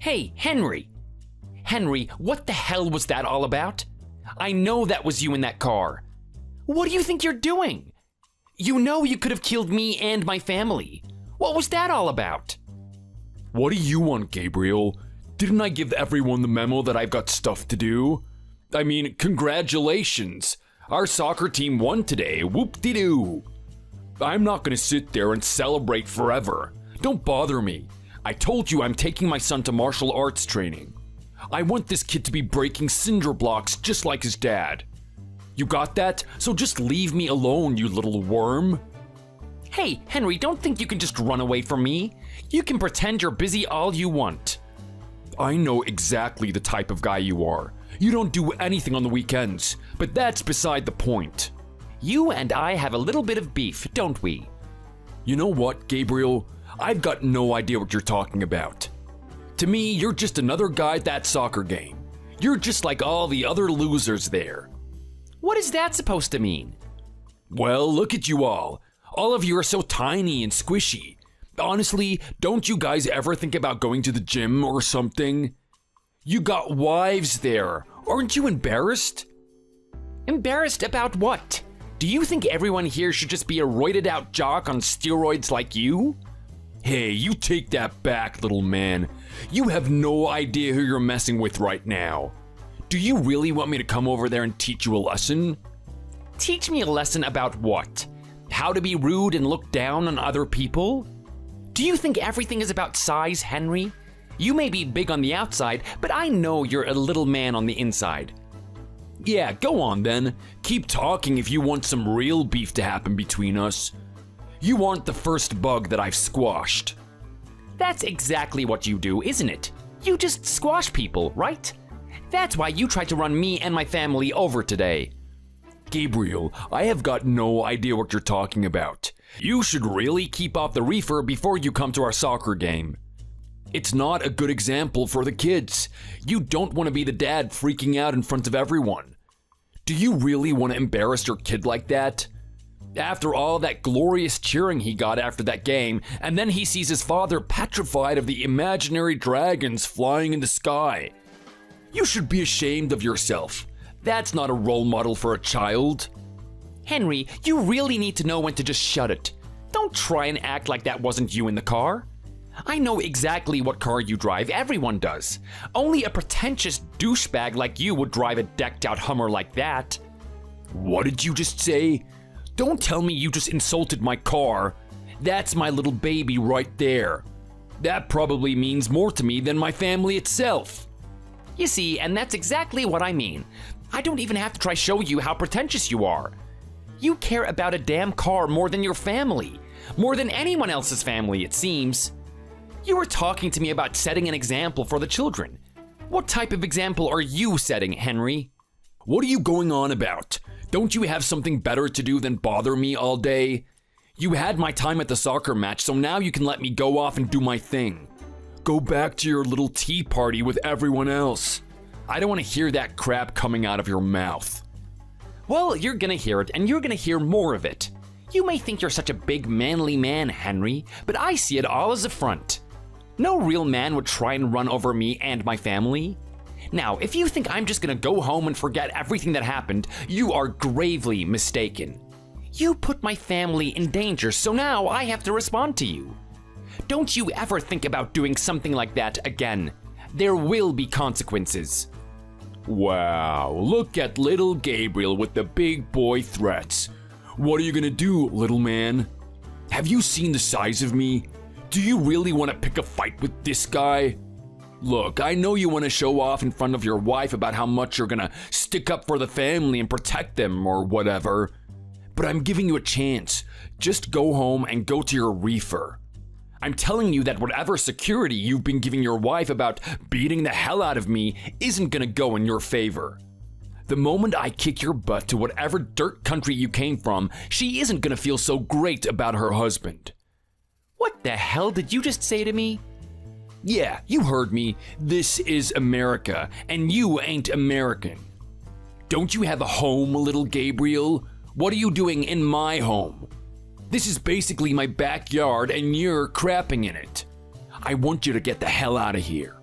Hey, Henry! Henry, what the hell was that all about? I know that was you in that car. What do you think you're doing? You know you could have killed me and my family. What was that all about? What do you want, Gabriel? Didn't I give everyone the memo that I've got stuff to do? I mean, congratulations. Our soccer team won today, whoop-de-doo. I'm not gonna sit there and celebrate forever. Don't bother me. I told you I'm taking my son to martial arts training. I want this kid to be breaking cinder blocks just like his dad. You got that? So just leave me alone, you little worm. Hey, Henry, don't think you can just run away from me. You can pretend you're busy all you want. I know exactly the type of guy you are. You don't do anything on the weekends, but that's beside the point. You and I have a little bit of beef, don't we? You know what, Gabriel? I've got no idea what you're talking about. To me, you're just another guy at that soccer game. You're just like all the other losers there. What is that supposed to mean? Well, look at you all. All of you are so tiny and squishy. Honestly, don't you guys ever think about going to the gym or something? You got wives there. Aren't you embarrassed? Embarrassed about what? Do you think everyone here should just be a roided out jock on steroids like you? Hey, you take that back, little man. You have no idea who you're messing with right now. Do you really want me to come over there and teach you a lesson? Teach me a lesson about what? How to be rude and look down on other people? Do you think everything is about size, Henry? You may be big on the outside, but I know you're a little man on the inside. Yeah, go on then. Keep talking if you want some real beef to happen between us. You aren't the first bug that I've squashed. That's exactly what you do, isn't it? You just squash people, right? That's why you tried to run me and my family over today. Gabriel, I have got no idea what you're talking about. You should really keep off the reefer before you come to our soccer game. It's not a good example for the kids. You don't want to be the dad freaking out in front of everyone. Do you really want to embarrass your kid like that? After all that glorious cheering he got after that game, and then he sees his father petrified of the imaginary dragons flying in the sky. You should be ashamed of yourself. That's not a role model for a child. Henry, you really need to know when to just shut it. Don't try and act like that wasn't you in the car. I know exactly what car you drive, everyone does. Only a pretentious douchebag like you would drive a decked out Hummer like that. What did you just say? Don't tell me you just insulted my car. That's my little baby right there. That probably means more to me than my family itself. You see, and that's exactly what I mean. I don't even have to try show you how pretentious you are. You care about a damn car more than your family. More than anyone else's family, it seems. You were talking to me about setting an example for the children. What type of example are you setting, Henry? What are you going on about? Don't you have something better to do than bother me all day? You had my time at the soccer match, so now you can let me go off and do my thing. Go back to your little tea party with everyone else. I don't want to hear that crap coming out of your mouth. Well, you're gonna hear it, and you're gonna hear more of it. You may think you're such a big manly man, Henry, but I see it all as a front. No real man would try and run over me and my family. Now, if you think I'm just gonna go home and forget everything that happened, you are gravely mistaken. You put my family in danger, so now I have to respond to you. Don't you ever think about doing something like that again. There will be consequences. Wow, look at little Gabriel with the big boy threats. What are you gonna do, little man? Have you seen the size of me? Do you really want to pick a fight with this guy? Look, I know you want to show off in front of your wife about how much you're gonna stick up for the family and protect them or whatever. But I'm giving you a chance. Just go home and go to your reefer. I'm telling you that whatever security you've been giving your wife about beating the hell out of me isn't gonna go in your favor. The moment I kick your butt to whatever dirt country you came from, she isn't gonna feel so great about her husband. What the hell did you just say to me? Yeah, you heard me. This is America, and you ain't American. Don't you have a home, little Gabriel? What are you doing in my home? This is basically my backyard, and you're crapping in it. I want you to get the hell out of here.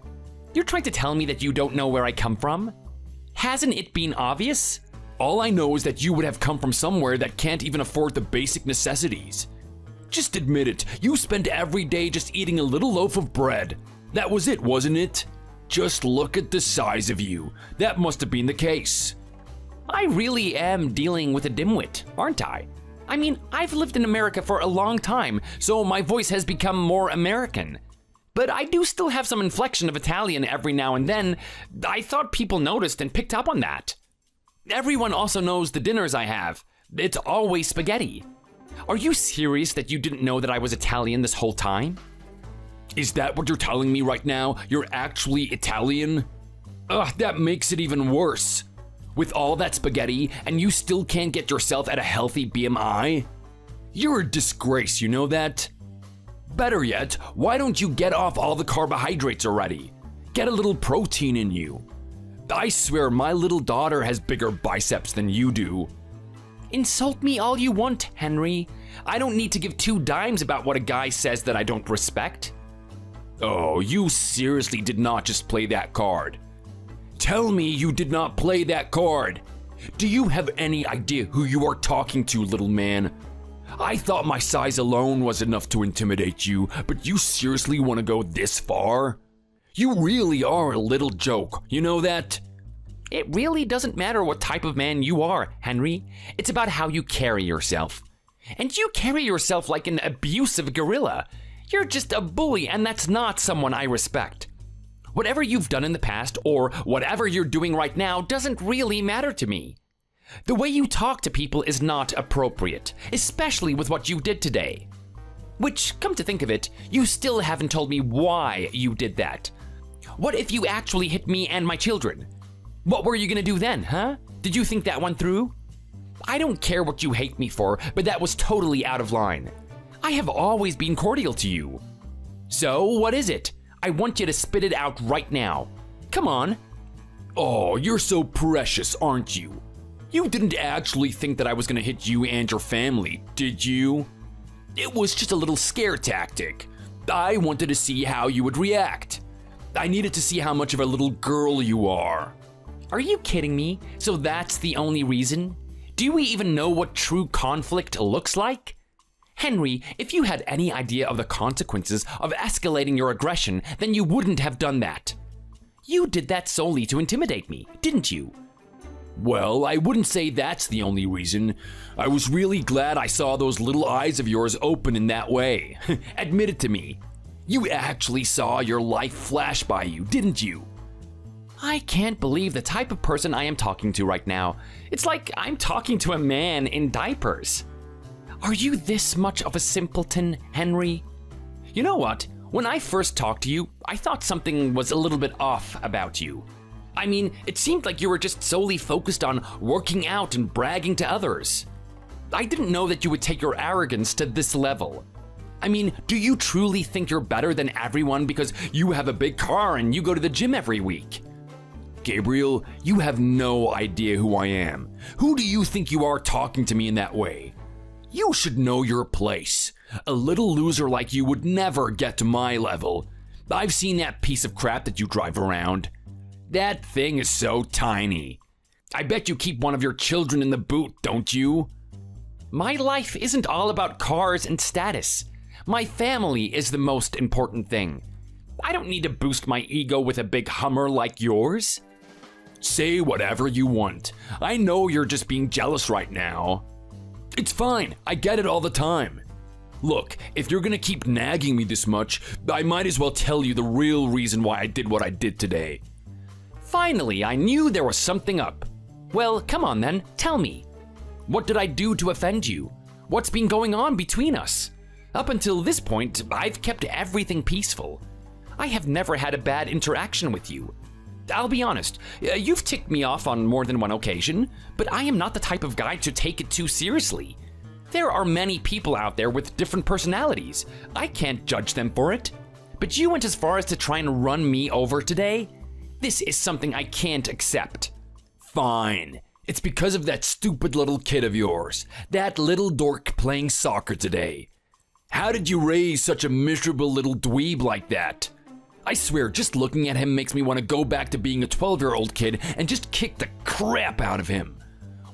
You're trying to tell me that you don't know where I come from? Hasn't it been obvious? All I know is that you would have come from somewhere that can't even afford the basic necessities. Just admit it, you spent every day just eating a little loaf of bread. That was it, wasn't it? Just look at the size of you. That must have been the case. I really am dealing with a dimwit, aren't I? I mean, I've lived in America for a long time, so my voice has become more American. But I do still have some inflection of Italian every now and then. I thought people noticed and picked up on that. Everyone also knows the dinners I have. It's always spaghetti. Are you serious that you didn't know that I was Italian this whole time? Is that what you're telling me right now? You're actually Italian? Ugh, that makes it even worse. With all that spaghetti, and you still can't get yourself at a healthy BMI? You're a disgrace, you know that? Better yet, why don't you get off all the carbohydrates already? Get a little protein in you. I swear my little daughter has bigger biceps than you do. Insult me all you want, Henry. I don't need to give 2 dimes about what a guy says that I don't respect. Oh, you seriously did not just play that card. Tell me you did not play that card. Do you have any idea who you are talking to, little man? I thought my size alone was enough to intimidate you, but you seriously want to go this far? You really are a little joke, you know that? It really doesn't matter what type of man you are, Henry. It's about how you carry yourself. And you carry yourself like an abusive gorilla. You're just a bully, and that's not someone I respect. Whatever you've done in the past, or whatever you're doing right now, doesn't really matter to me. The way you talk to people is not appropriate, especially with what you did today. Which, come to think of it, you still haven't told me why you did that. What if you actually hit me and my children? What were you gonna do then, huh? Did you think that one through? I don't care what you hate me for, but that was totally out of line. I have always been cordial to you. So, what is it? I want you to spit it out right now. Come on. Oh, you're so precious, aren't you? You didn't actually think that I was gonna hit you and your family, did you? It was just a little scare tactic. I wanted to see how you would react. I needed to see how much of a little girl you are. Are you kidding me? So that's the only reason? Do we even know what true conflict looks like? Henry, if you had any idea of the consequences of escalating your aggression, then you wouldn't have done that. You did that solely to intimidate me, didn't you? Well, I wouldn't say that's the only reason. I was really glad I saw those little eyes of yours open in that way. Admit it to me. You actually saw your life flash by you, didn't you? I can't believe the type of person I am talking to right now. It's like I'm talking to a man in diapers. Are you this much of a simpleton, Henry? You know what? When I first talked to you, I thought something was a little bit off about you. I mean, it seemed like you were just solely focused on working out and bragging to others. I didn't know that you would take your arrogance to this level. I mean, do you truly think you're better than everyone because you have a big car and you go to the gym every week? Gabriel, you have no idea who I am. Who do you think you are talking to me in that way? You should know your place. A little loser like you would never get to my level. I've seen that piece of crap that you drive around. That thing is so tiny. I bet you keep one of your children in the boot, don't you? My life isn't all about cars and status. My family is the most important thing. I don't need to boost my ego with a big Hummer like yours. Say whatever you want. I know you're just being jealous right now. It's fine, I get it all the time. Look, if you're gonna keep nagging me this much, I might as well tell you the real reason why I did what I did today. Finally, I knew there was something up. Well, come on then, tell me. What did I do to offend you? What's been going on between us? Up until this point, I've kept everything peaceful. I have never had a bad interaction with you. I'll be honest, you've ticked me off on more than one occasion, but I am not the type of guy to take it too seriously. There are many people out there with different personalities. I can't judge them for it. But you went as far as to try and run me over today? This is something I can't accept. Fine. It's because of that stupid little kid of yours. That little dork playing soccer today. How did you raise such a miserable little dweeb like that? I swear, just looking at him makes me want to go back to being a 12-year-old kid and just kick the crap out of him.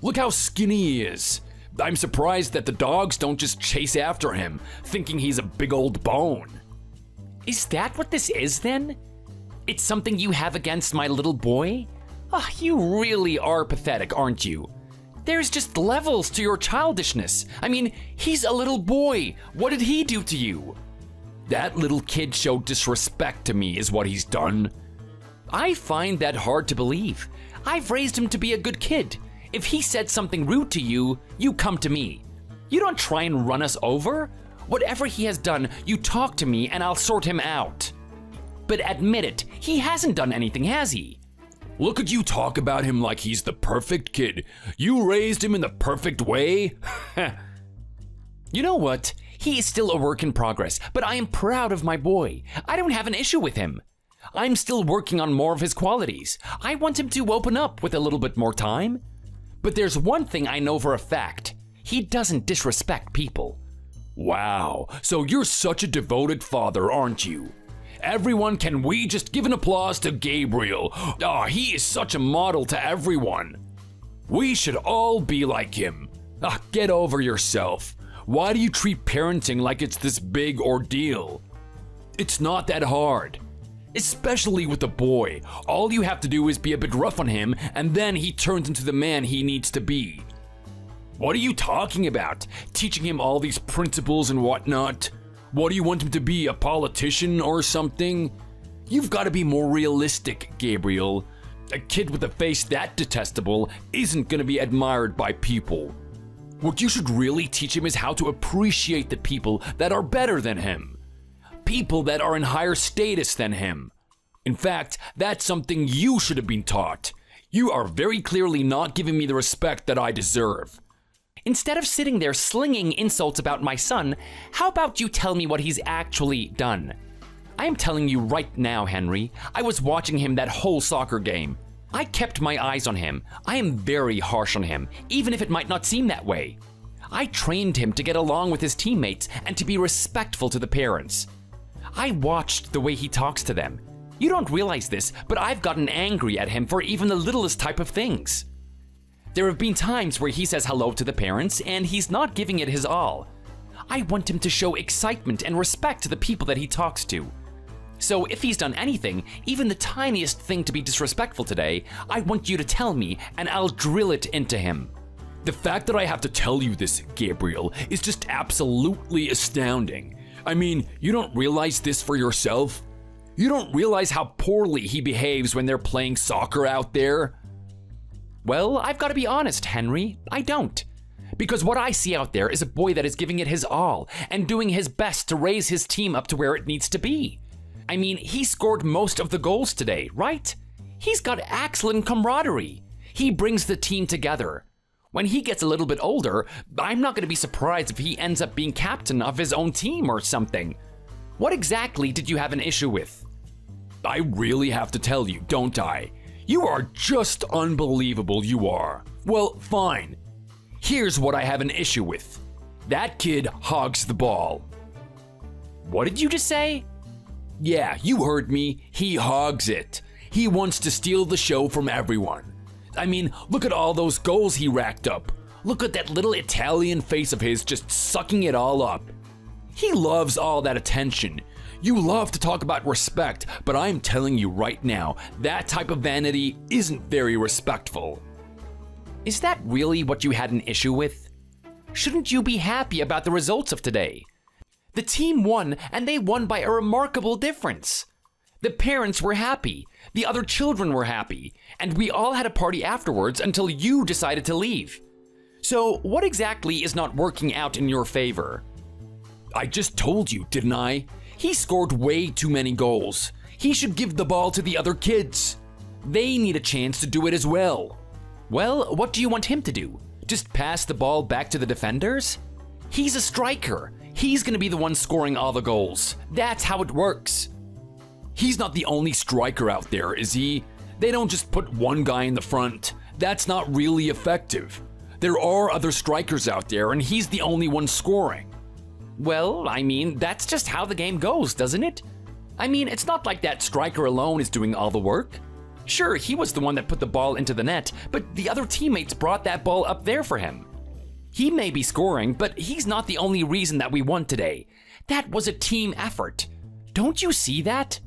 Look how skinny he is. I'm surprised that the dogs don't just chase after him, thinking he's a big old bone. Is that what this is then? It's something you have against my little boy? You really are pathetic, aren't you? There's just levels to your childishness. I mean, he's a little boy. What did he do to you? That little kid showed disrespect to me is what he's done. I find that hard to believe. I've raised him to be a good kid. If he said something rude to you, you come to me. You don't try and run us over. Whatever he has done, you talk to me and I'll sort him out. But admit it, he hasn't done anything, has he? Look at you talk about him like he's the perfect kid. You raised him in the perfect way? You know what? He is still a work in progress, but I am proud of my boy. I don't have an issue with him. I'm still working on more of his qualities. I want him to open up with a little bit more time. But there's one thing I know for a fact. He doesn't disrespect people. Wow, so you're such a devoted father, aren't you? Everyone, can we just give an applause to Gabriel? He is such a model to everyone. We should all be like him. Get over yourself. Why do you treat parenting like it's this big ordeal? It's not that hard. Especially with a boy. All you have to do is be a bit rough on him, and then he turns into the man he needs to be. What are you talking about? Teaching him all these principles and whatnot? What do you want him to be, a politician or something? You've got to be more realistic, Gabriel. A kid with a face that detestable isn't going to be admired by people. What you should really teach him is how to appreciate the people that are better than him. People that are in higher status than him. In fact, that's something you should have been taught. You are very clearly not giving me the respect that I deserve. Instead of sitting there slinging insults about my son, how about you tell me what he's actually done? I am telling you right now, Henry, I was watching him that whole soccer game. I kept my eyes on him. I am very harsh on him, even if it might not seem that way. I trained him to get along with his teammates and to be respectful to the parents. I watched the way he talks to them. You don't realize this, but I've gotten angry at him for even the littlest type of things. There have been times where he says hello to the parents and he's not giving it his all. I want him to show excitement and respect to the people that he talks to. So if he's done anything, even the tiniest thing to be disrespectful today, I want you to tell me and I'll drill it into him. The fact that I have to tell you this, Gabriel, is just absolutely astounding. I mean, you don't realize this for yourself? You don't realize how poorly he behaves when they're playing soccer out there? Well, I've got to be honest, Henry. I don't. Because what I see out there is a boy that is giving it his all and doing his best to raise his team up to where it needs to be. I mean, he scored most of the goals today, right? He's got excellent camaraderie. He brings the team together. When he gets a little bit older, I'm not going to be surprised if he ends up being captain of his own team or something. What exactly did you have an issue with? I really have to tell you, don't I? You are just unbelievable, you are. Well, fine. Here's what I have an issue with. That kid hogs the ball. What did you just say? Yeah, you heard me. He hogs it. He wants to steal the show from everyone. I mean, look at all those goals he racked up. Look at that little Italian face of his just sucking it all up. He loves all that attention. You love to talk about respect, but I'm telling you right now, that type of vanity isn't very respectful. Is that really what you had an issue with? Shouldn't you be happy about the results of today? The team won, and they won by a remarkable difference. The parents were happy, the other children were happy, and we all had a party afterwards until you decided to leave. So what exactly is not working out in your favor? I just told you, didn't I? He scored way too many goals. He should give the ball to the other kids. They need a chance to do it as well. Well, what do you want him to do? Just pass the ball back to the defenders? He's a striker. He's gonna be the one scoring all the goals. That's how it works. He's not the only striker out there, is he? They don't just put one guy in the front. That's not really effective. There are other strikers out there, and he's the only one scoring. Well, I mean, that's just how the game goes, doesn't it? I mean, it's not like that striker alone is doing all the work. Sure, he was the one that put the ball into the net, but the other teammates brought that ball up there for him. He may be scoring, but he's not the only reason that we won today. That was a team effort. Don't you see that?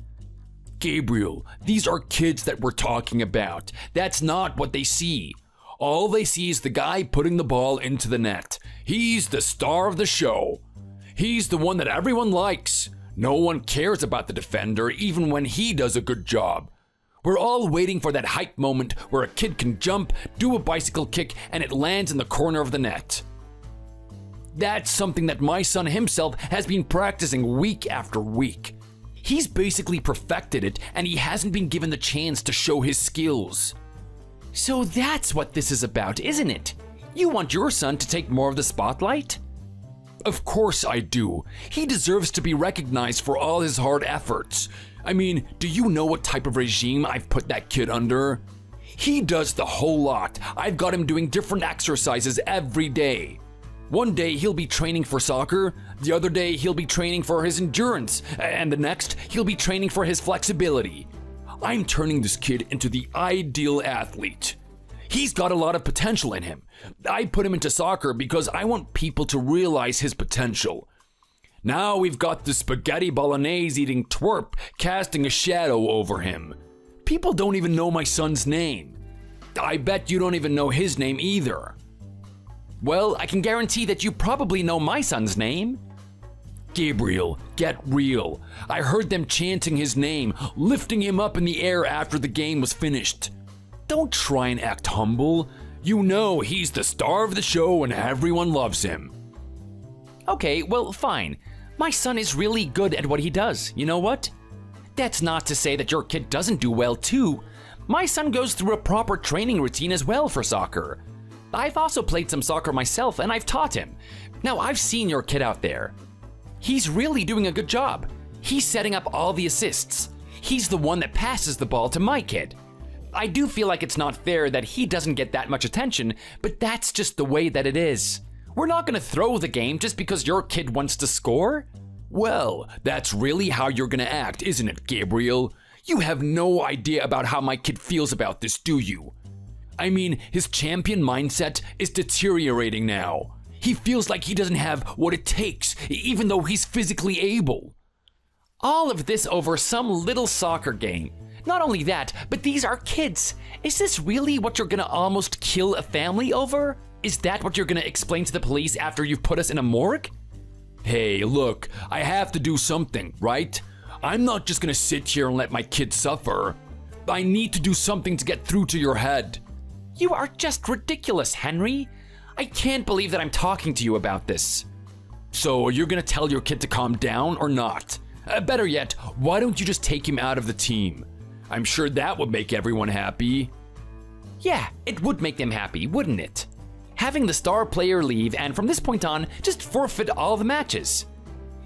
Gabriel, these are kids that we're talking about. That's not what they see. All they see is the guy putting the ball into the net. He's the star of the show. He's the one that everyone likes. No one cares about the defender, even when he does a good job. We're all waiting for that hype moment where a kid can jump, do a bicycle kick, and it lands in the corner of the net. That's something that my son himself has been practicing week after week. He's basically perfected it, and he hasn't been given the chance to show his skills. So that's what this is about, isn't it? You want your son to take more of the spotlight? Of course I do. He deserves to be recognized for all his hard efforts. I mean, do you know what type of regime I've put that kid under? He does the whole lot. I've got him doing different exercises every day. One day he'll be training for soccer, the other day he'll be training for his endurance, and the next he'll be training for his flexibility. I'm turning this kid into the ideal athlete. He's got a lot of potential in him. I put him into soccer because I want people to realize his potential. Now we've got the spaghetti bolognese eating twerp casting a shadow over him. People don't even know my son's name. I bet you don't even know his name either. Well, I can guarantee that you probably know my son's name. Gabriel, get real. I heard them chanting his name, lifting him up in the air after the game was finished. Don't try and act humble. You know he's the star of the show and everyone loves him. Okay, well, fine. My son is really good at what he does. You know what? That's not to say that your kid doesn't do well too. My son goes through a proper training routine as well for soccer. I've also played some soccer myself and I've taught him. Now, I've seen your kid out there. He's really doing a good job. He's setting up all the assists. He's the one that passes the ball to my kid. I do feel like it's not fair that he doesn't get that much attention, but that's just the way that it is. We're not going to throw the game just because your kid wants to score. Well, that's really how you're going to act, isn't it, Gabriel? You have no idea about how my kid feels about this, do you? I mean, his champion mindset is deteriorating now. He feels like he doesn't have what it takes, even though he's physically able. All of this over some little soccer game. Not only that, but these are kids. Is this really what you're gonna almost kill a family over? Is that what you're gonna explain to the police after you've put us in a morgue? Hey, look, I have to do something, right? I'm not just gonna sit here and let my kid suffer. I need to do something to get through to your head. You are just ridiculous, Henry. I can't believe that I'm talking to you about this. So, you're gonna tell your kid to calm down or not? Better yet, why don't you just take him out of the team? I'm sure that would make everyone happy. Yeah, it would make them happy, wouldn't it? Having the star player leave and from this point on, just forfeit all the matches.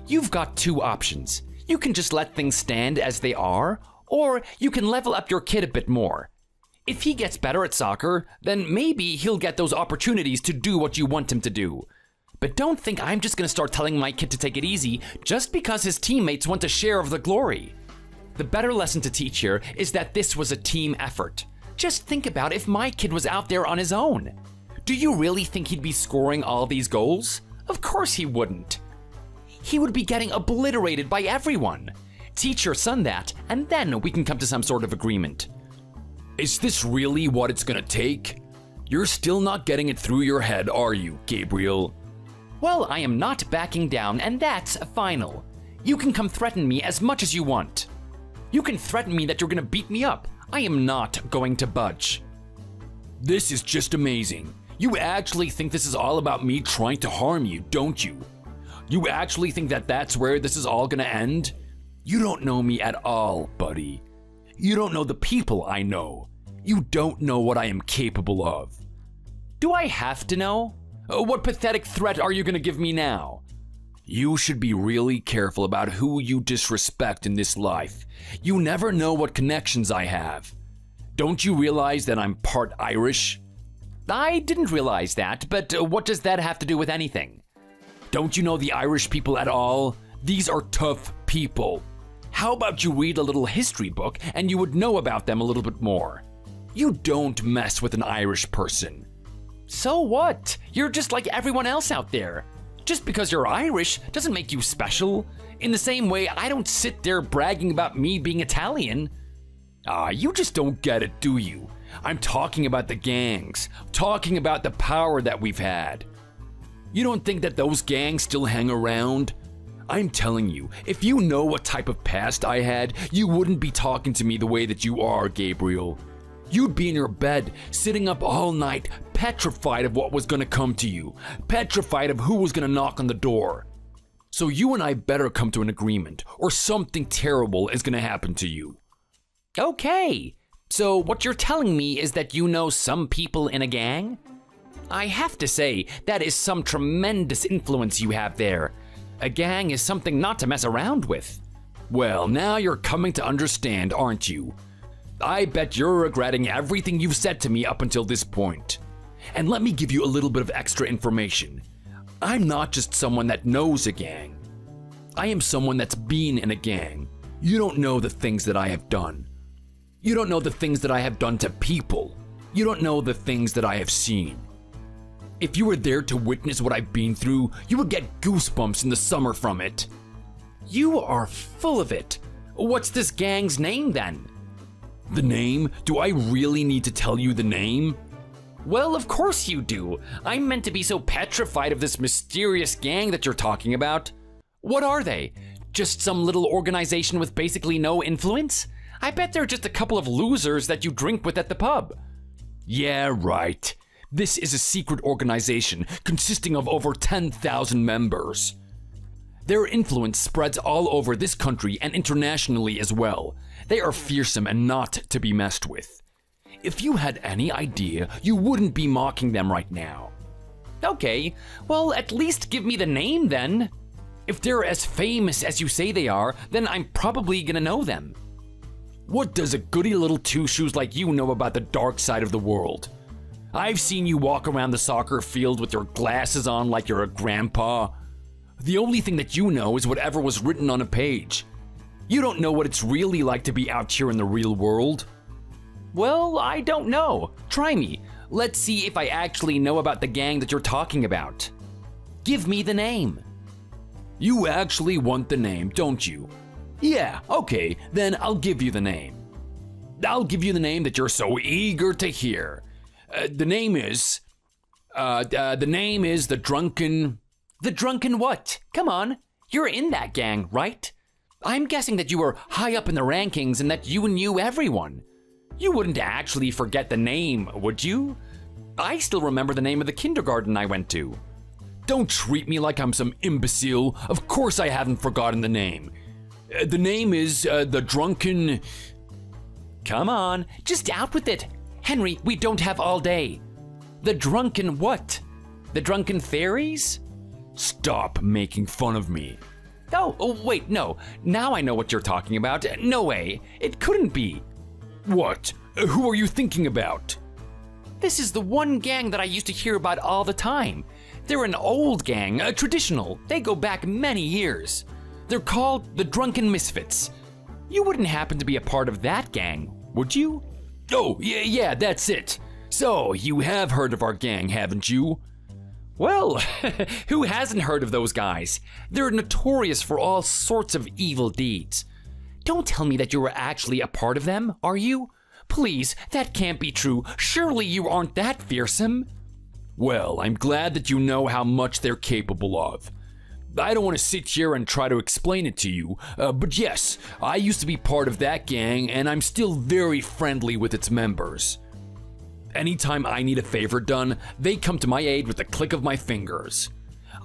You've got two options. You can just let things stand as they are, or you can level up your kid a bit more. If he gets better at soccer, then maybe he'll get those opportunities to do what you want him to do. But don't think I'm just gonna start telling my kid to take it easy just because his teammates want a share of the glory. The better lesson to teach here is that this was a team effort. Just think about if my kid was out there on his own. Do you really think he'd be scoring all these goals? Of course he wouldn't. He would be getting obliterated by everyone. Teach your son that, and then we can come to some sort of agreement. Is this really what it's gonna take? You're still not getting it through your head, are you, Gabriel? Well, I am not backing down, and that's final. You can come threaten me as much as you want. You can threaten me that you're gonna beat me up. I am not going to budge. This is just amazing. You actually think this is all about me trying to harm you, don't you? You actually think that that's where this is all gonna end? You don't know me at all, buddy. You don't know the people I know. You don't know what I am capable of. Do I have to know? What pathetic threat are you gonna give me now? You should be really careful about who you disrespect in this life. You never know what connections I have. Don't you realize that I'm part Irish? I didn't realize that, but what does that have to do with anything? Don't you know the Irish people at all? These are tough people. How about you read a little history book and you would know about them a little bit more? You don't mess with an Irish person. So what? You're just like everyone else out there. Just because you're Irish doesn't make you special. In the same way, I don't sit there bragging about me being Italian. You just don't get it, do you? I'm talking about the gangs, talking about the power that we've had. You don't think that those gangs still hang around? I'm telling you, if you know what type of past I had, you wouldn't be talking to me the way that you are, Gabriel. You'd be in your bed, sitting up all night, petrified of what was gonna come to you, petrified of who was gonna knock on the door. So you and I better come to an agreement, or something terrible is gonna happen to you. Okay, so what you're telling me is that you know some people in a gang? I have to say, that is some tremendous influence you have there. A gang is something not to mess around with. Well, now you're coming to understand, aren't you? I bet you're regretting everything you've said to me up until this point. And let me give you a little bit of extra information. I'm not just someone that knows a gang. I am someone that's been in a gang. You don't know the things that I have done. You don't know the things that I have done to people. You don't know the things that I have seen. If you were there to witness what I've been through, you would get goosebumps in the summer from it. You are full of it. What's this gang's name then? The name? Do I really need to tell you the name? Well, of course you do. I'm meant to be so petrified of this mysterious gang that you're talking about. What are they? Just some little organization with basically no influence? I bet they're just a couple of losers that you drink with at the pub. Yeah, right. This is a secret organization consisting of over 10,000 members. Their influence spreads all over this country and internationally as well. They are fearsome and not to be messed with. If you had any idea, you wouldn't be mocking them right now. Okay, well, at least give me the name then. If they're as famous as you say they are, then I'm probably gonna know them. What does a goody little two-shoes like you know about the dark side of the world? I've seen you walk around the soccer field with your glasses on like you're a grandpa. The only thing that you know is whatever was written on a page. You don't know what it's really like to be out here in the real world. Well, I don't know. Try me. Let's see if I actually know about the gang that you're talking about. Give me the name. You actually want the name, don't you? Yeah, okay, then I'll give you the name. I'll give you the name that you're so eager to hear. The name is the Drunken... The Drunken what? Come on, you're in that gang, right? I'm guessing that you were high up in the rankings and that you knew everyone. You wouldn't actually forget the name, would you? I still remember the name of the kindergarten I went to. Don't treat me like I'm some imbecile. Of course I haven't forgotten the name. The name is the Drunken... Come on, just out with it. Henry, we don't have all day. The Drunken what? The Drunken Fairies? Stop making fun of me. Oh, wait, no. Now I know what you're talking about. No way. It couldn't be. What? Who are you thinking about? This is the one gang that I used to hear about all the time. They're an old gang, traditional. They go back many years. They're called the Drunken Misfits. You wouldn't happen to be a part of that gang, would you? Oh, yeah, that's it. So, you have heard of our gang, haven't you? Well, who hasn't heard of those guys? They're notorious for all sorts of evil deeds. Don't tell me that you were actually a part of them, are you? Please, that can't be true. Surely you aren't that fearsome. Well, I'm glad that you know how much they're capable of. I don't want to sit here and try to explain it to you, but yes, I used to be part of that gang and I'm still very friendly with its members. Anytime I need a favor done, they come to my aid with the click of my fingers.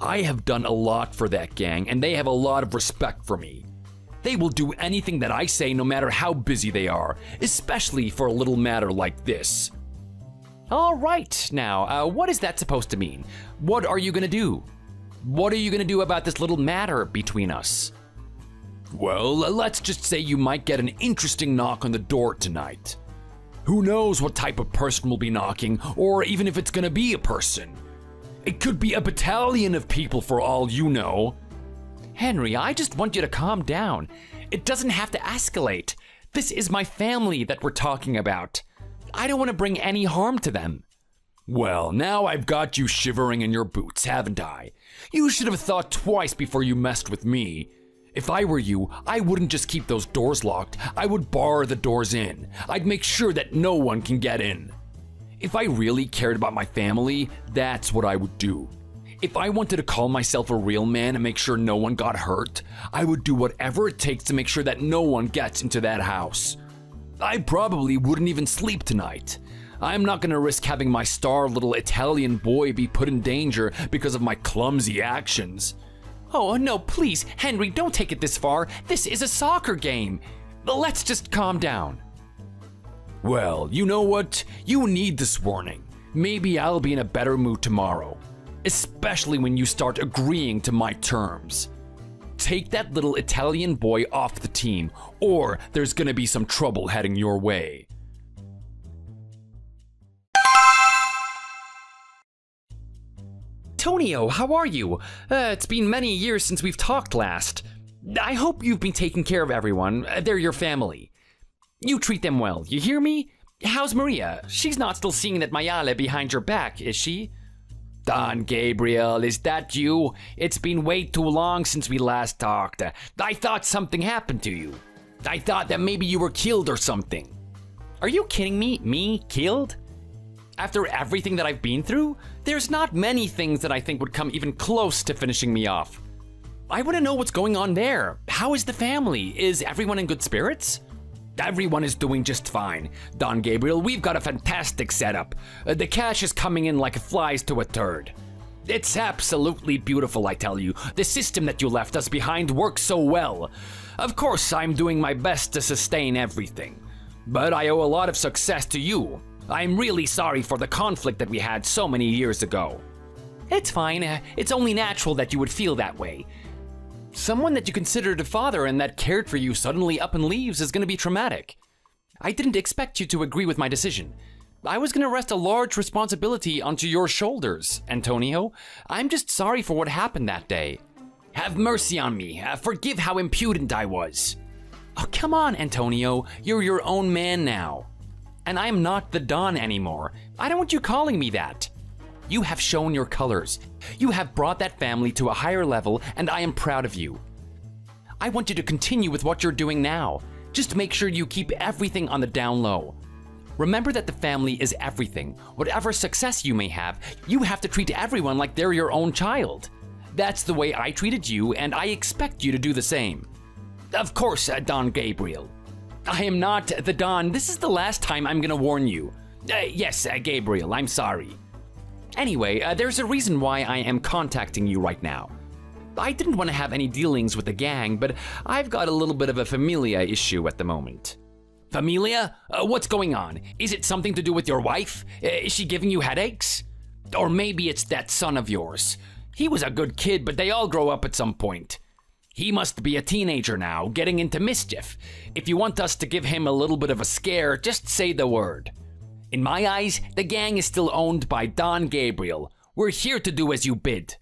I have done a lot for that gang and they have a lot of respect for me. They will do anything that I say no matter how busy they are, especially for a little matter like this. All right, now, what is that supposed to mean? What are you gonna do? What are you gonna do about this little matter between us? Well, let's just say you might get an interesting knock on the door tonight. Who knows what type of person will be knocking, or even if it's gonna be a person. It could be a battalion of people for all you know. Henry, I just want you to calm down. It doesn't have to escalate. This is my family that we're talking about. I don't want to bring any harm to them. Well, now I've got you shivering in your boots, haven't I? You should have thought twice before you messed with me. If I were you, I wouldn't just keep those doors locked. I would bar the doors in. I'd make sure that no one can get in. If I really cared about my family, that's what I would do. If I wanted to call myself a real man and make sure no one got hurt, I would do whatever it takes to make sure that no one gets into that house. I probably wouldn't even sleep tonight. I'm not gonna risk having my star little Italian boy be put in danger because of my clumsy actions. Oh, no, please, Henry, don't take it this far. This is a soccer game. Let's just calm down. Well, you know what? You need this warning. Maybe I'll be in a better mood tomorrow. Especially when you start agreeing to my terms. Take that little Italian boy off the team, or there's gonna be some trouble heading your way. Tonio, how are you? It's been many years since we've talked last. I hope you've been taking care of everyone. They're your family. You treat them well, you hear me? How's Maria? She's not still singing that Mayale behind your back, is she? Don Gabriel, is that you? It's been way too long since we last talked. I thought something happened to you. I thought that maybe you were killed or something. Are you kidding me? Me? Killed? After everything that I've been through, there's not many things that I think would come even close to finishing me off. I want to know what's going on there. How is the family? Is everyone in good spirits? Everyone is doing just fine. Don Gabriel, we've got a fantastic setup. The cash is coming in like flies to a turd. It's absolutely beautiful, I tell you. The system that you left us behind works so well. Of course, I'm doing my best to sustain everything. But I owe a lot of success to you. I'm really sorry for the conflict that we had so many years ago. It's fine. It's only natural that you would feel that way. Someone that you considered a father and that cared for you suddenly up and leaves is going to be traumatic. I didn't expect you to agree with my decision. I was going to rest a large responsibility onto your shoulders, Antonio. I'm just sorry for what happened that day. Have mercy on me. Forgive how impudent I was. Oh, come on, Antonio. You're your own man now. And I'm not the Don anymore. I don't want you calling me that. You have shown your colors. You have brought that family to a higher level, and I am proud of you. I want you to continue with what you're doing now. Just make sure you keep everything on the down low. Remember that the family is everything. Whatever success you may have, you have to treat everyone like they're your own child. That's the way I treated you, and I expect you to do the same. Of course, Don Gabriel. I am not the Don. This is the last time I'm gonna warn you. Yes, Gabriel, I'm sorry. Anyway, there's a reason why I am contacting you right now. I didn't want to have any dealings with the gang, but I've got a little bit of a familia issue at the moment. Familia? What's going on? Is it something to do with your wife? Is she giving you headaches? Or maybe it's that son of yours. He was a good kid, but they all grow up at some point. He must be a teenager now, getting into mischief. If you want us to give him a little bit of a scare, just say the word. In my eyes, the gang is still owned by Don Gabriel. We're here to do as you bid.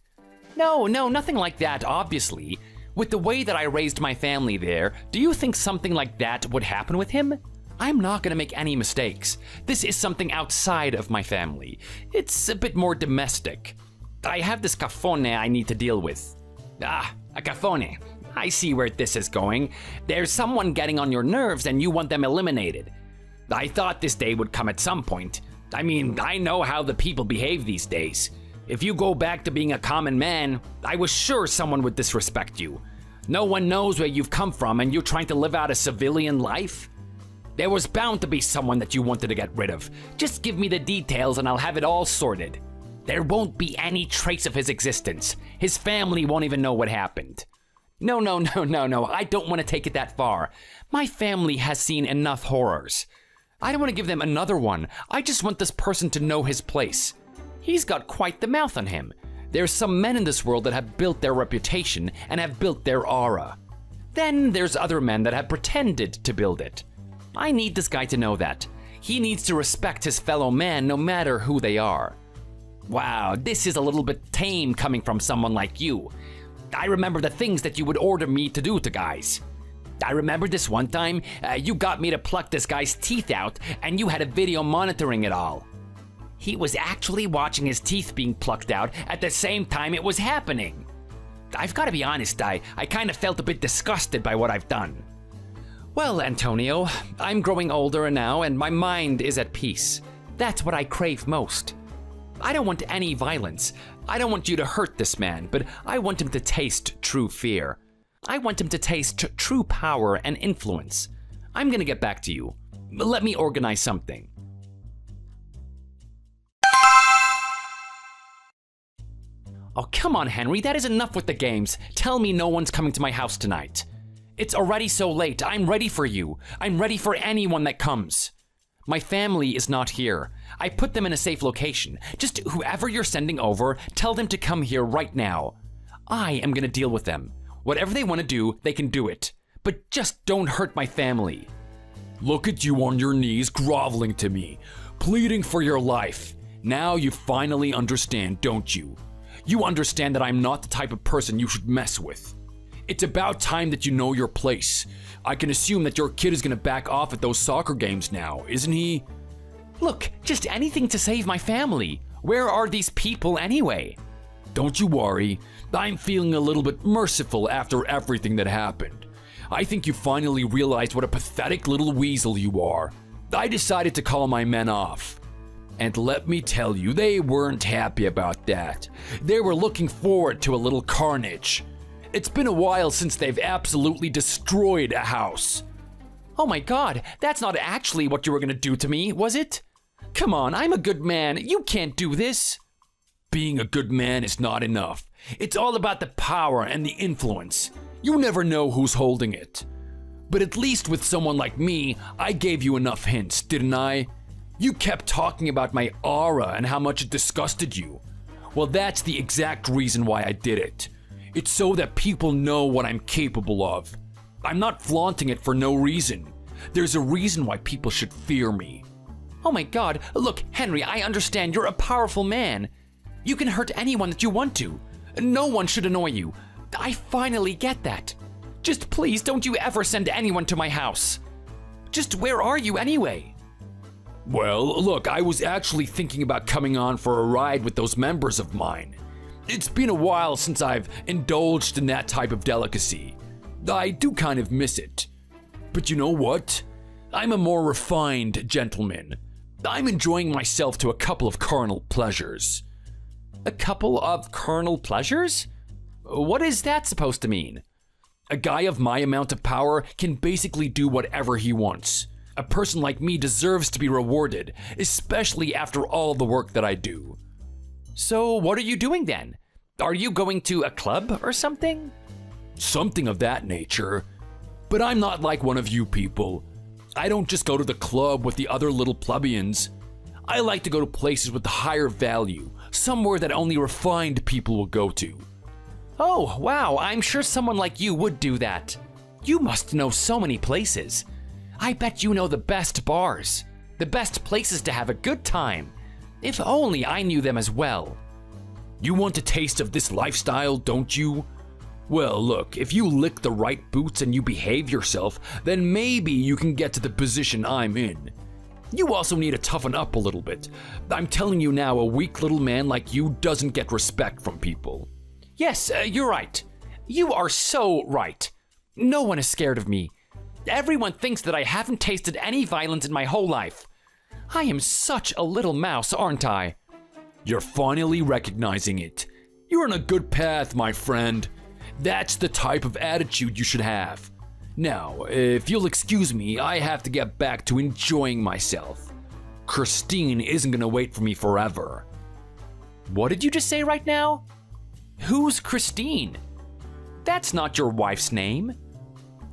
No, nothing like that, obviously. With the way that I raised my family there, do you think something like that would happen with him? I'm not gonna make any mistakes. This is something outside of my family. It's a bit more domestic. I have this cafone I need to deal with. Ah, a cafone. I see where this is going. There's someone getting on your nerves and you want them eliminated. I thought this day would come at some point. I mean, I know how the people behave these days. If you go back to being a common man, I was sure someone would disrespect you. No one knows where you've come from and you're trying to live out a civilian life? There was bound to be someone that you wanted to get rid of. Just give me the details and I'll have it all sorted. There won't be any trace of his existence. His family won't even know what happened. No, I don't want to take it that far. My family has seen enough horrors. I don't want to give them another one. I just want this person to know his place. He's got quite the mouth on him. There's some men in this world that have built their reputation and have built their aura. Then there's other men that have pretended to build it. I need this guy to know that. He needs to respect his fellow man no matter who they are. Wow, this is a little bit tame coming from someone like you. I remember the things that you would order me to do to guys. I remember this one time, you got me to pluck this guy's teeth out, and you had a video monitoring it all. He was actually watching his teeth being plucked out at the same time it was happening. I've got to be honest, I kind of felt a bit disgusted by what I've done. Well, Antonio, I'm growing older now, and my mind is at peace. That's what I crave most. I don't want any violence. I don't want you to hurt this man, but I want him to taste true fear. I want him to taste true power and influence. I'm gonna get back to you. Let me organize something. Oh, come on, Henry, that is enough with the games. Tell me no one's coming to my house tonight. It's already so late. I'm ready for you. I'm ready for anyone that comes. My family is not here. I put them in a safe location. Just whoever you're sending over, tell them to come here right now. I am gonna deal with them. Whatever they want to do, they can do it. But just don't hurt my family. Look at you on your knees groveling to me, pleading for your life. Now you finally understand, don't you? You understand that I'm not the type of person you should mess with. It's about time that you know your place. I can assume that your kid is gonna back off at those soccer games now, isn't he? Look, just anything to save my family. Where are these people anyway? Don't you worry. I'm feeling a little bit merciful after everything that happened. I think you finally realized what a pathetic little weasel you are. I decided to call my men off. And let me tell you, they weren't happy about that. They were looking forward to a little carnage. It's been a while since they've absolutely destroyed a house. Oh my God, that's not actually what you were gonna do to me, was it? Come on, I'm a good man. You can't do this. Being a good man is not enough. It's all about the power and the influence. You never know who's holding it. But at least with someone like me, I gave you enough hints, didn't I? You kept talking about my aura and how much it disgusted you. Well, that's the exact reason why I did it. It's so that people know what I'm capable of. I'm not flaunting it for no reason. There's a reason why people should fear me. Oh my God, look, Henry, I understand you're a powerful man. You can hurt anyone that you want to. No one should annoy you. I finally get that. Just please don't you ever send anyone to my house. Just where are you anyway? Well, look, I was actually thinking about coming on for a ride with those members of mine. It's been a while since I've indulged in that type of delicacy. I do kind of miss it. But you know what? I'm a more refined gentleman. I'm enjoying myself to a couple of carnal pleasures. A couple of carnal pleasures? What is that supposed to mean? A guy of my amount of power can basically do whatever he wants. A person like me deserves to be rewarded, especially after all the work that I do. So what are you doing then? Are you going to a club or something? Something of that nature. But I'm not like one of you people. I don't just go to the club with the other little plebeians. I like to go to places with higher value, somewhere that only refined people will go to. Oh, wow, I'm sure someone like you would do that. You must know so many places. I bet you know the best bars, the best places to have a good time. If only I knew them as well. You want a taste of this lifestyle, don't you? Well, look, if you lick the right boots and you behave yourself, then maybe you can get to the position I'm in. You also need to toughen up a little bit. I'm telling you now, a weak little man like you doesn't get respect from people. Yes, you're right. You are so right. No one is scared of me. Everyone thinks that I haven't tasted any violence in my whole life. I am such a little mouse, aren't I? You're finally recognizing it. You're on a good path, my friend. That's the type of attitude you should have. Now, if you'll excuse me, I have to get back to enjoying myself. Christine isn't gonna wait for me forever. What did you just say right now? Who's Christine? That's not your wife's name.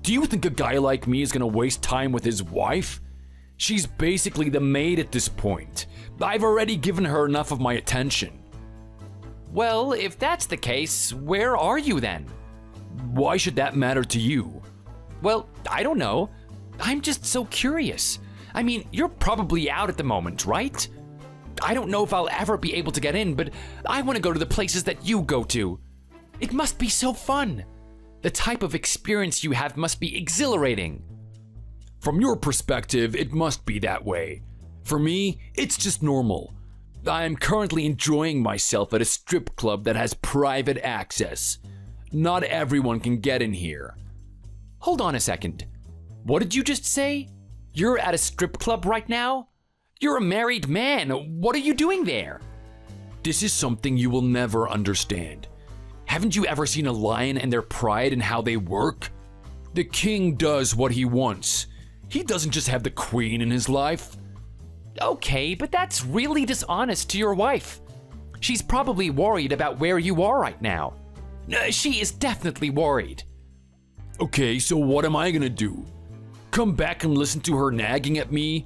Do you think a guy like me is gonna waste time with his wife? She's basically the maid at this point. I've already given her enough of my attention. Well, if that's the case, where are you then? Why should that matter to you? Well, I don't know. I'm just so curious. I mean, you're probably out at the moment, right? I don't know if I'll ever be able to get in, but I want to go to the places that you go to. It must be so fun. The type of experience you have must be exhilarating. From your perspective, it must be that way. For me, it's just normal. I am currently enjoying myself at a strip club that has private access. Not everyone can get in here. Hold on a second. What did you just say? You're at a strip club right now? You're a married man. What are you doing there? This is something you will never understand. Haven't you ever seen a lion and their pride and how they work? The king does what he wants. He doesn't just have the queen in his life. Okay, but that's really dishonest to your wife. She's probably worried about where you are right now. She is definitely worried. Okay, so what am I gonna do? Come back and listen to her nagging at me?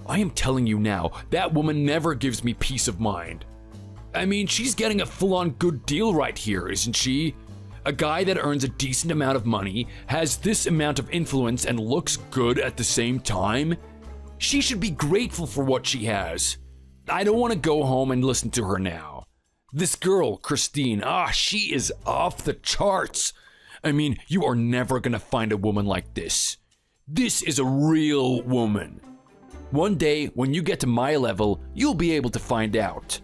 I am telling you now, that woman never gives me peace of mind. I mean, she's getting a full-on good deal right here, isn't she? A guy that earns a decent amount of money, has this amount of influence, and looks good at the same time? She should be grateful for what she has. I don't want to go home and listen to her now. This girl, Christine, she is off the charts. I mean, you are never gonna find a woman like this. This is a real woman. One day, when you get to my level, you'll be able to find out.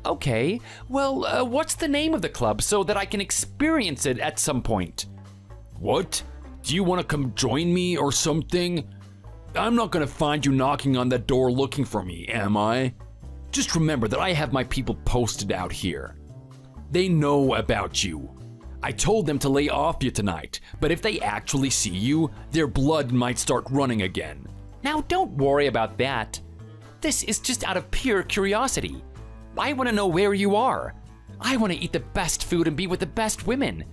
Okay, well, what's the name of the club so that I can experience it at some point? What? Do you want to come join me or something? I'm not gonna find you knocking on that door looking for me, am I? Just remember that I have my people posted out here. They know about you. I told them to lay off you tonight, but if they actually see you, their blood might start running again. Now don't worry about that. This is just out of pure curiosity. I want to know where you are. I want to eat the best food and be with the best women.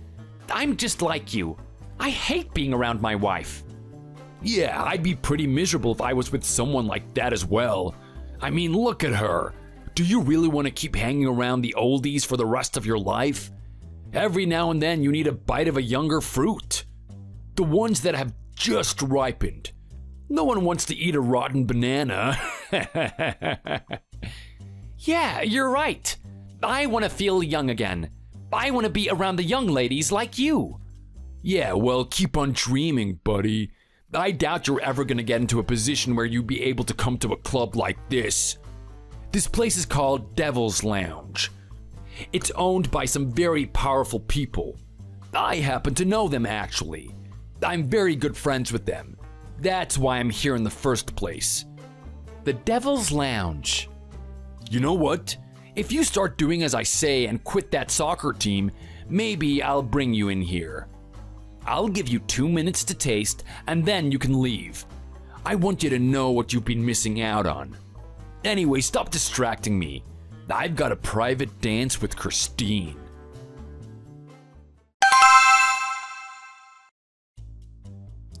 I'm just like you. I hate being around my wife. Yeah, I'd be pretty miserable if I was with someone like that as well. I mean, look at her. Do you really want to keep hanging around the oldies for the rest of your life? Every now and then you need a bite of a younger fruit. The ones that have just ripened. No one wants to eat a rotten banana. Yeah, you're right. I want to feel young again. I want to be around the young ladies like you. Yeah, well, keep on dreaming, buddy. I doubt you're ever gonna get into a position where you'd be able to come to a club like this. This place is called Devil's Lounge. It's owned by some very powerful people. I happen to know them, actually. I'm very good friends with them. That's why I'm here in the first place. The Devil's Lounge. You know what? If you start doing as I say and quit that soccer team, maybe I'll bring you in here. I'll give you 2 minutes to taste, and then you can leave. I want you to know what you've been missing out on. Anyway, stop distracting me. I've got a private dance with Christine.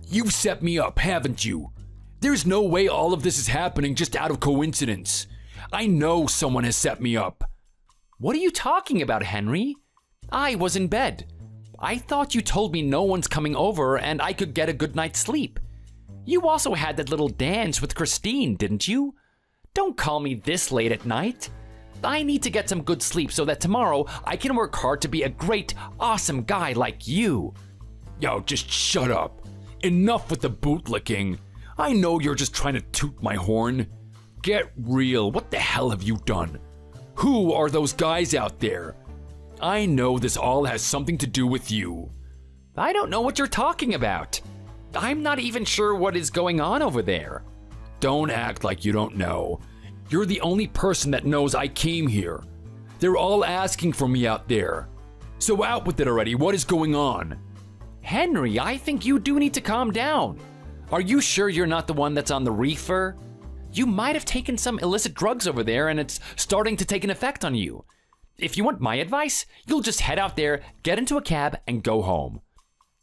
You've set me up, haven't you? There's no way all of this is happening just out of coincidence. I know someone has set me up. What are you talking about, Henry? I was in bed. I thought you told me no one's coming over and I could get a good night's sleep. You also had that little dance with Christine, didn't you? Don't call me this late at night. I need to get some good sleep so that tomorrow I can work hard to be a great, awesome guy like you. Yo, just shut up. Enough with the bootlicking. I know you're just trying to toot my horn. Get real, what the hell have you done? Who are those guys out there? I know this all has something to do with you. I don't know what you're talking about. I'm not even sure what is going on over there. Don't act like you don't know. You're the only person that knows I came here. They're all asking for me out there. So out with it already, what is going on? Henry, I think you do need to calm down. Are you sure you're not the one that's on the reefer? You might have taken some illicit drugs over there and it's starting to take an effect on you. If you want my advice, you'll just head out there, get into a cab, and go home.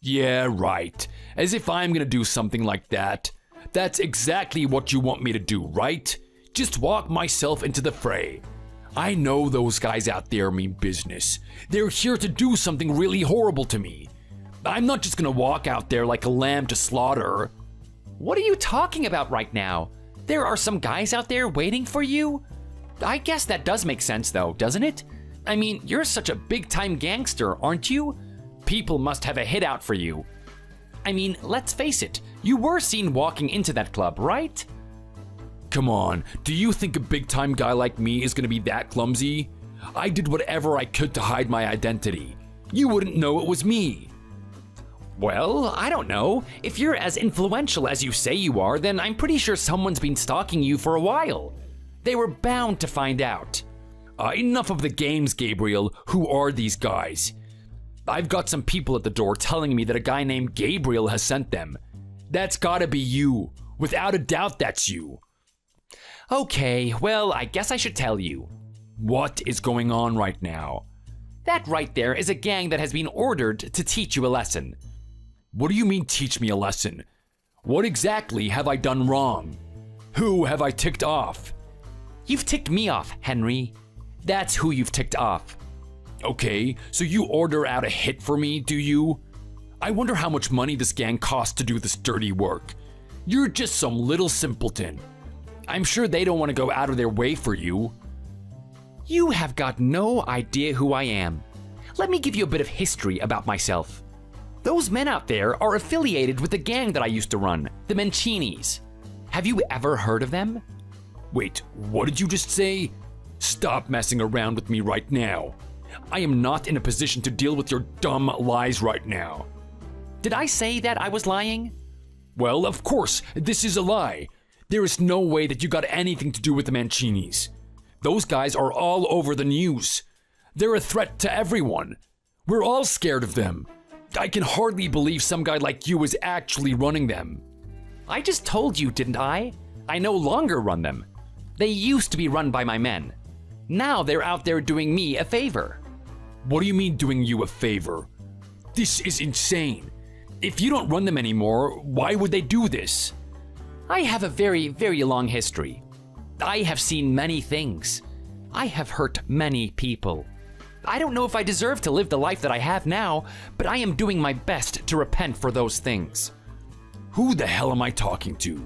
Yeah, right. As if I'm gonna do something like that. That's exactly what you want me to do, right? Just walk myself into the fray. I know those guys out there mean business. They're here to do something really horrible to me. I'm not just gonna walk out there like a lamb to slaughter. What are you talking about right now? There are some guys out there waiting for you? I guess that does make sense though, doesn't it? I mean, you're such a big-time gangster, aren't you? people must have a hit out for you. I mean, let's face it, you were seen walking into that club, right? Come on, do you think a big-time guy like me is gonna be that clumsy? I did whatever I could to hide my identity. You wouldn't know it was me. Well, I don't know. If you're as influential as you say you are, then I'm pretty sure someone's been stalking you for a while. They were bound to find out. Enough of the games, Gabriel. Who are these guys? I've got some people at the door telling me that a guy named Gabriel has sent them. That's gotta be you. Without a doubt, that's you. Okay, well, I guess I should tell you. What is going on right now? That right there is a gang that has been ordered to teach you a lesson. What do you mean, teach me a lesson? What exactly have I done wrong? Who have I ticked off? You've ticked me off, Henry. That's who you've ticked off. Okay, so you order out a hit for me, do you? I wonder how much money this gang costs to do this dirty work. You're just some little simpleton. I'm sure they don't want to go out of their way for you. You have got no idea who I am. Let me give you a bit of history about myself. Those men out there are affiliated with the gang that I used to run, the Mancinis. Have you ever heard of them? Wait, what did you just say? Stop messing around with me right now. I am not in a position to deal with your dumb lies right now. Did I say that I was lying? Well, of course, this is a lie. There is no way that you got anything to do with the Mancinis. Those guys are all over the news. They're a threat to everyone. We're all scared of them. I can hardly believe some guy like you is actually running them. I just told you, didn't I? I no longer run them. They used to be run by my men. Now they're out there doing me a favor. What do you mean doing you a favor? This is insane. If you don't run them anymore, why would they do this? I have a very, very long history. I have seen many things. I have hurt many people. I don't know if I deserve to live the life that I have now, but I am doing my best to repent for those things. Who the hell am I talking to?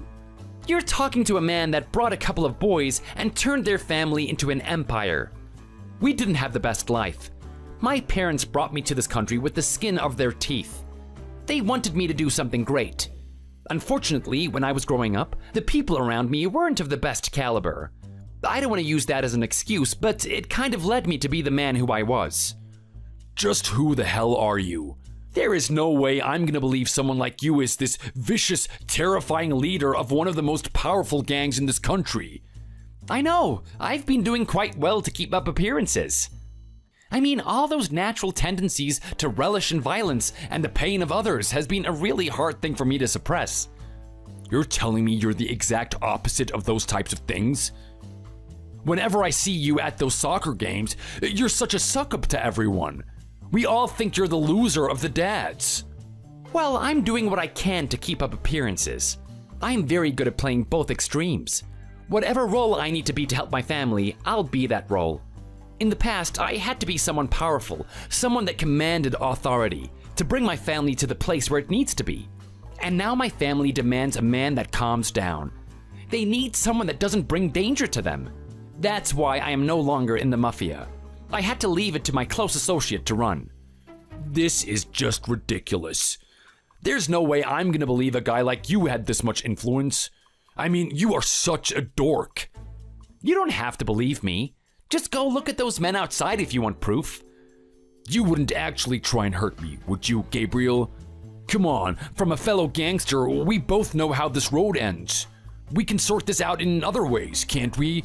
You're talking to a man that brought a couple of boys and turned their family into an empire. We didn't have the best life. My parents brought me to this country with the skin of their teeth. They wanted me to do something great. Unfortunately, when I was growing up, the people around me weren't of the best caliber. I don't want to use that as an excuse, but it kind of led me to be the man who I was. Just who the hell are you? There is no way I'm gonna believe someone like you is this vicious, terrifying leader of one of the most powerful gangs in this country. I know, I've been doing quite well to keep up appearances. I mean, all those natural tendencies to relish in violence and the pain of others has been a really hard thing for me to suppress. You're telling me you're the exact opposite of those types of things? Whenever I see you at those soccer games, you're such a suck-up to everyone. We all think you're the loser of the dads. Well, I'm doing what I can to keep up appearances. I'm very good at playing both extremes. Whatever role I need to be to help my family, I'll be that role. In the past, I had to be someone powerful, someone that commanded authority, to bring my family to the place where it needs to be. And now my family demands a man that calms down. They need someone that doesn't bring danger to them. That's why I am no longer in the mafia. I had to leave it to my close associate to run. This is just ridiculous. There's no way I'm gonna believe a guy like you had this much influence. I mean, you are such a dork. You don't have to believe me. Just go look at those men outside if you want proof. You wouldn't actually try and hurt me, would you, Gabriel? Come on, from a fellow gangster, we both know how this road ends. We can sort this out in other ways, can't we?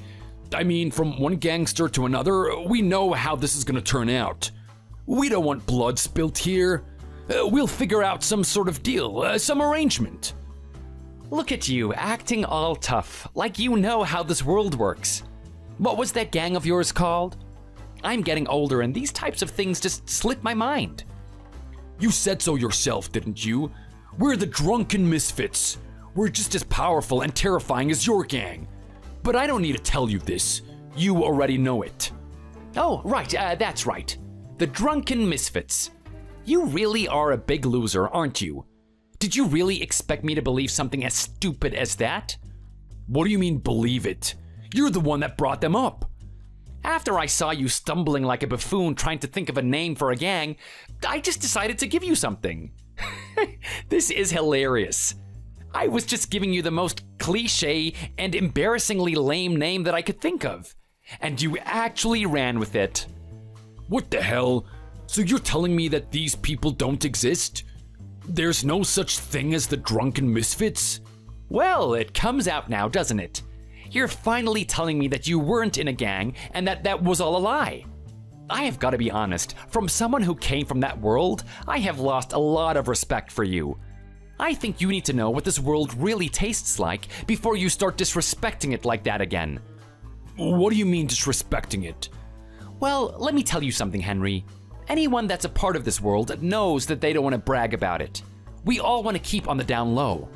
I mean, from one gangster to another, we know how this is gonna turn out. We don't want blood spilt here. We'll figure out some sort of deal, some arrangement. Look at you, acting all tough, like you know how this world works. What was that gang of yours called? I'm getting older and these types of things just slip my mind. You said so yourself, didn't you? We're the drunken misfits. We're just as powerful and terrifying as your gang. But I don't need to tell you this. You already know it. Oh, right, that's right. The drunken misfits. You really are a big loser, aren't you? Did you really expect me to believe something as stupid as that? What do you mean, believe it? You're the one that brought them up. After I saw you stumbling like a buffoon trying to think of a name for a gang, I just decided to give you something. This is hilarious. I was just giving you the most cliche and embarrassingly lame name that I could think of. And you actually ran with it. What the hell? So you're telling me that these people don't exist? There's no such thing as the drunken misfits? Well, it comes out now, doesn't it? You're finally telling me that you weren't in a gang and that was all a lie. I have got to be honest, from someone who came from that world, I have lost a lot of respect for you. I think you need to know what this world really tastes like before you start disrespecting it like that again. What do you mean disrespecting it? Well, let me tell you something, Henry. Anyone that's a part of this world knows that they don't want to brag about it. We all want to keep on the down low.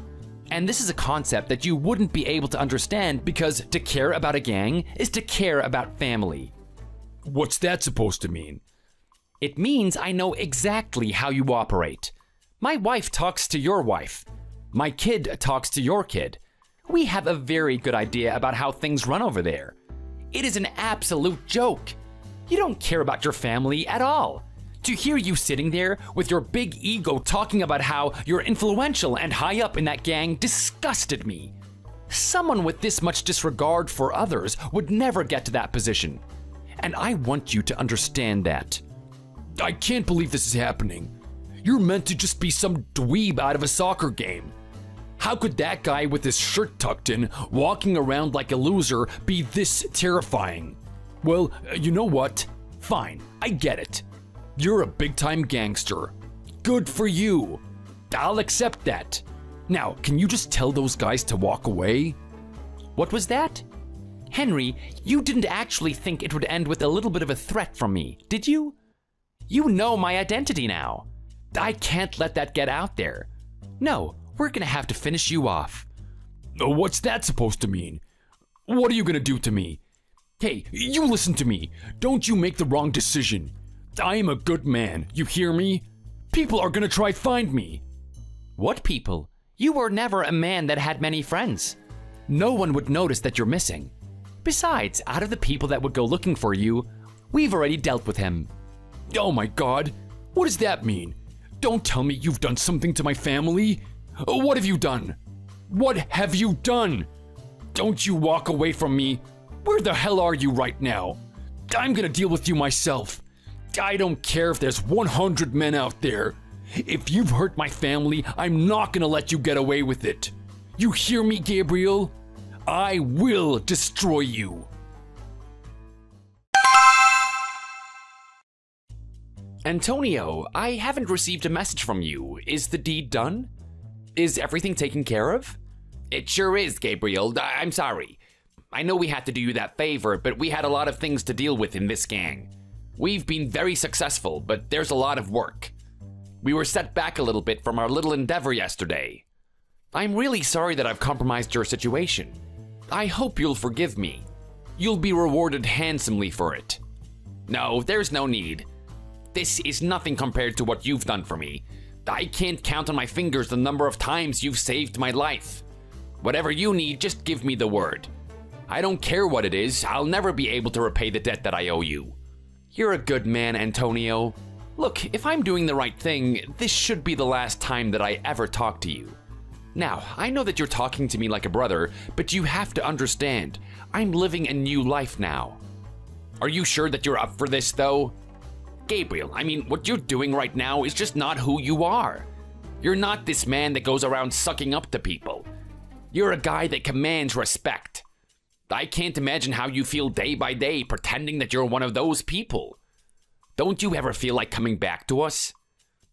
And this is a concept that you wouldn't be able to understand because to care about a gang is to care about family. What's that supposed to mean? It means I know exactly how you operate. My wife talks to your wife. My kid talks to your kid. We have a very good idea about how things run over there. It is an absolute joke. You don't care about your family at all. To hear you sitting there with your big ego talking about how you're influential and high up in that gang disgusted me. Someone with this much disregard for others would never get to that position. And I want you to understand that. I can't believe this is happening. You're meant to just be some dweeb out of a soccer game. How could that guy with his shirt tucked in, walking around like a loser, be this terrifying? Well, you know what? Fine, I get it. You're a big-time gangster. Good for you. I'll accept that. Now, can you just tell those guys to walk away? What was that? Henry, you didn't actually think it would end with a little bit of a threat from me, did you? You know my identity now. I can't let that get out there. No, we're gonna have to finish you off. What's that supposed to mean? What are you gonna do to me? Hey, you listen to me. Don't you make the wrong decision. I am a good man, you hear me? People are gonna try find me. What people? You were never a man that had many friends. No one would notice that you're missing. Besides, out of the people that would go looking for you, we've already dealt with him. Oh my God, what does that mean? Don't tell me you've done something to my family. What have you done? What have you done? Don't you walk away from me. Where the hell are you right now? I'm gonna deal with you myself. I don't care if there's 100 men out there. If you've hurt my family, I'm not gonna let you get away with it. You hear me, Gabriel? I will destroy you. Antonio, I haven't received a message from you. Is the deed done? Is everything taken care of? It sure is, Gabriel. I'm sorry. I know we had to do you that favor, but we had a lot of things to deal with in this gang. We've been very successful, but there's a lot of work. We were set back a little bit from our little endeavor yesterday. I'm really sorry that I've compromised your situation. I hope you'll forgive me. You'll be rewarded handsomely for it. No, there's no need. This is nothing compared to what you've done for me. I can't count on my fingers the number of times you've saved my life. Whatever you need, just give me the word. I don't care what it is, I'll never be able to repay the debt that I owe you. You're a good man, Antonio. Look, if I'm doing the right thing, this should be the last time that I ever talk to you. Now, I know that you're talking to me like a brother, but you have to understand, I'm living a new life now. Are you sure that you're up for this, though? Gabriel, I mean, what you're doing right now is just not who you are. You're not this man that goes around sucking up to people. You're a guy that commands respect. I can't imagine how you feel day by day pretending that you're one of those people. Don't you ever feel like coming back to us?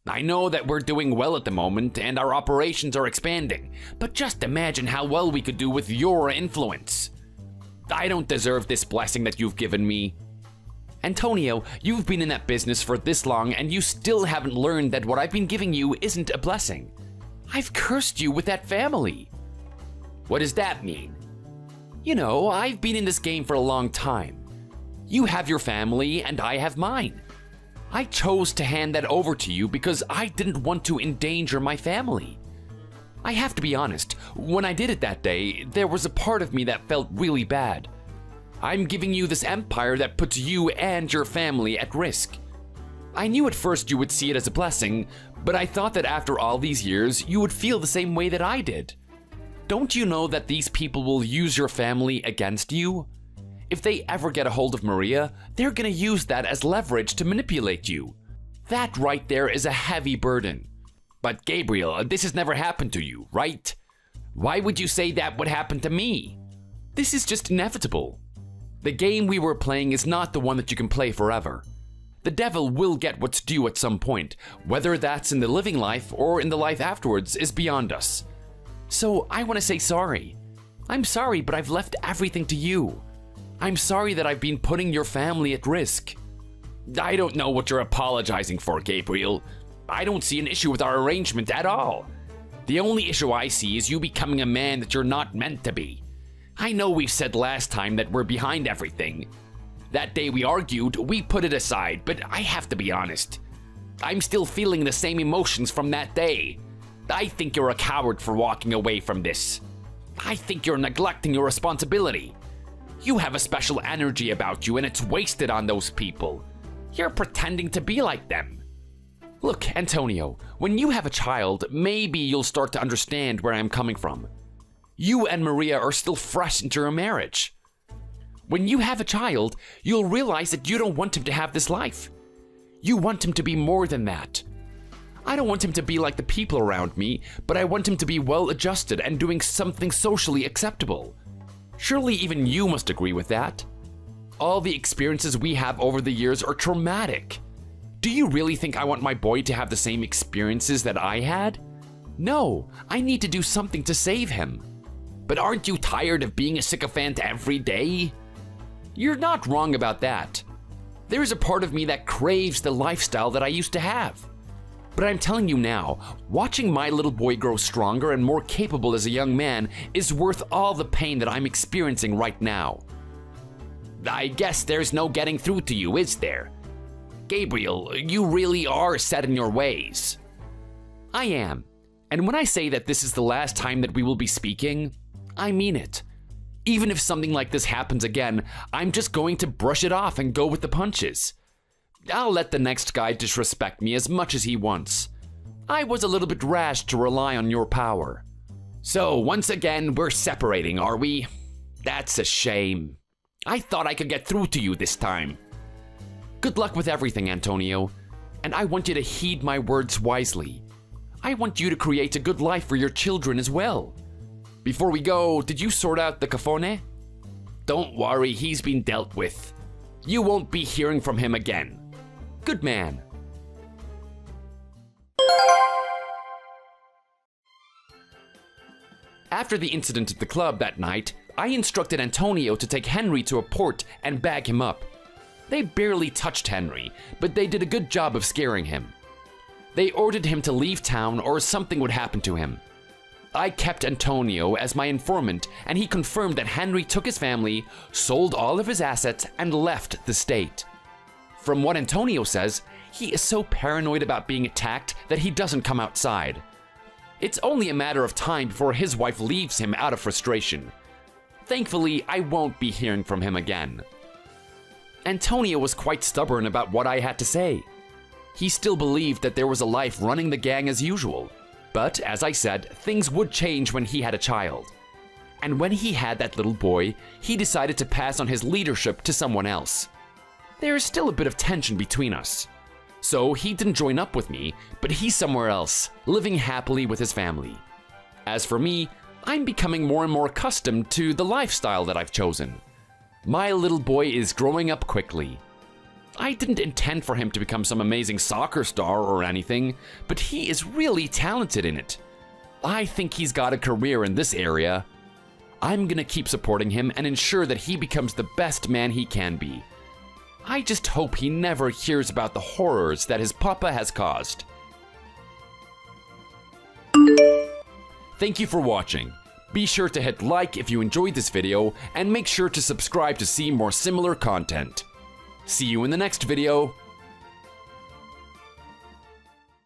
I know that we're doing well at the moment and our operations are expanding, but just imagine how well we could do with your influence. I don't deserve this blessing that you've given me. Antonio, you've been in that business for this long and you still haven't learned that what I've been giving you isn't a blessing. I've cursed you with that family. What does that mean? You know, I've been in this game for a long time. You have your family and I have mine. I chose to hand that over to you because I didn't want to endanger my family. I have to be honest, when I did it that day, there was a part of me that felt really bad. I'm giving you this empire that puts you and your family at risk. I knew at first you would see it as a blessing, but I thought that after all these years, you would feel the same way that I did. Don't you know that these people will use your family against you? If they ever get a hold of Maria, they're gonna use that as leverage to manipulate you. That right there is a heavy burden. But Gabriel, this has never happened to you, right? Why would you say that would happen to me? This is just inevitable. The game we were playing is not the one that you can play forever. The devil will get what's due at some point, whether that's in the living life or in the life afterwards is beyond us. So I want to say sorry. I'm sorry, but I've left everything to you. I'm sorry that I've been putting your family at risk. I don't know what you're apologizing for, Gabriel. I don't see an issue with our arrangement at all. The only issue I see is you becoming a man that you're not meant to be. I know we said last time that we're behind everything. That day we argued, we put it aside, but I have to be honest. I'm still feeling the same emotions from that day. I think you're a coward for walking away from this. I think you're neglecting your responsibility. You have a special energy about you and it's wasted on those people. You're pretending to be like them. Look, Antonio, when you have a child, maybe you'll start to understand where I'm coming from. You and Maria are still fresh into your marriage. When you have a child, you'll realize that you don't want him to have this life. You want him to be more than that. I don't want him to be like the people around me, but I want him to be well adjusted and doing something socially acceptable. Surely even you must agree with that. All the experiences we have over the years are traumatic. Do you really think I want my boy to have the same experiences that I had? No, I need to do something to save him. But aren't you tired of being a sycophant every day? You're not wrong about that. There is a part of me that craves the lifestyle that I used to have. But I'm telling you now, watching my little boy grow stronger and more capable as a young man is worth all the pain that I'm experiencing right now. I guess there's no getting through to you, is there? Gabriel, you really are set in your ways. I am. And when I say that this is the last time that we will be speaking, I mean it. Even if something like this happens again, I'm just going to brush it off and go with the punches. I'll let the next guy disrespect me as much as he wants. I was a little bit rash to rely on your power. So once again, we're separating, are we? That's a shame. I thought I could get through to you this time. Good luck with everything, Antonio. And I want you to heed my words wisely. I want you to create a good life for your children as well. Before we go, did you sort out the phony? Don't worry, he's been dealt with. You won't be hearing from him again. Good man. After the incident at the club that night, I instructed Antonio to take Henry to a port and bag him up. They barely touched Henry, but they did a good job of scaring him. They ordered him to leave town or something would happen to him. I kept Antonio as my informant, and he confirmed that Henry took his family, sold all of his assets, and left the state. From what Antonio says, he is so paranoid about being attacked that he doesn't come outside. It's only a matter of time before his wife leaves him out of frustration. Thankfully, I won't be hearing from him again. Antonio was quite stubborn about what I had to say. He still believed that there was a life running the gang as usual. But, as I said, things would change when he had a child. And when he had that little boy, he decided to pass on his leadership to someone else. There is still a bit of tension between us. So he didn't join up with me, but he's somewhere else, living happily with his family. As for me, I'm becoming more and more accustomed to the lifestyle that I've chosen. My little boy is growing up quickly. I didn't intend for him to become some amazing soccer star or anything, but he is really talented in it. I think he's got a career in this area. I'm gonna keep supporting him and ensure that he becomes the best man he can be. I just hope he never hears about the horrors that his papa has caused. Thank you for watching. Be sure to hit like if you enjoyed this video, and make sure to subscribe to see more similar content. See you in the next video.